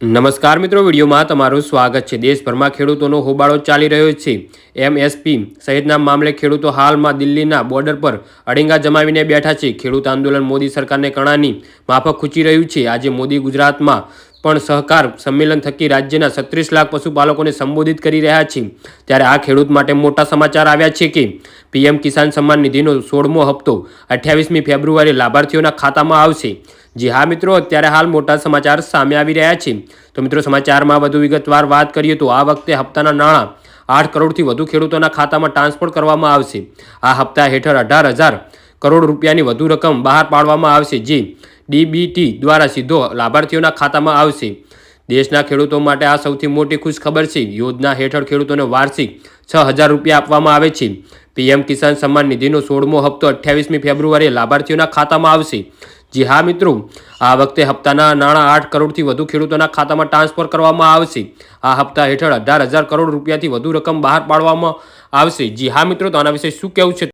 નમસ્કાર મિત્રો, વિડીયોમાં તમારું સ્વાગત છે। દેશભરમાં ખેડૂતોનો હોબાળો ચાલી રહ્યો છે। એમએસપી સહિતના મામલે ખેડૂતો હાલમાં દિલ્હીના બોર્ડર પર અડીંગા જમાવીને બેઠા છે। ખેડૂત આંદોલન મોદી સરકારને કણાની માફક ખૂંચી રહ્યું છે। આજે મોદી ગુજરાતમાં પણ સહકાર સંમેલન થકી રાજ્યના 36 લાખ પશુપાલકોને સંબોધિત કરી રહ્યા છે। ત્યારે આ ખેડૂત માટે મોટા સમાચાર આવ્યા છે કે પીએમ કિસાન સન્માન નિધિનો 16મો હપ્તો 28મી ફેબ્રુઆરીએ લાભાર્થીઓના ખાતામાં આવશે। જી હા મિત્રો, અત્યારે હાલ મોટા સમાચાર સામે આવી રહ્યા છે। તો મિત્રો, સમાચારમાં વધુ વિગતવાર વાત કરીએ તો આ વખતે હપ્તાના નાણાં 8 કરોડથી વધુ ખેડૂતોના ખાતામાં ટ્રાન્સફર કરવામાં આવશે। આ હપ્તા હેઠળ 18,000 કરોડ રૂપિયાની વધુ રકમ બહાર પાડવામાં આવશે, જે ડીબીટી દ્વારા સીધો લાભાર્થીઓના ખાતામાં આવશે। દેશના ખેડૂતો માટે આ સૌથી મોટી ખુશખબર છે। યોજના હેઠળ ખેડૂતોને વાર્ષિક 6,000 રૂપિયા આપવામાં આવે છે। પીએમ કિસાન સન્માન નિધિનો 16મો હપ્તો 28મી ફેબ્રુઆરીએ લાભાર્થીઓના ખાતામાં આવશે। જી હા મિત્રો, આ વખતે હપ્તાના નાણાં 8 કરોડથી વધુ ખેડૂતોના ખાતામાં ટ્રાન્સફર કરવામાં આવશે। આ હપ્તા હેઠળ 18,000 કરોડ રૂપિયાથી વધુ રકમ બહાર પાડવામાં આવશે। જી હા મિત્રો, તો આના વિશે શું કહેવું છે?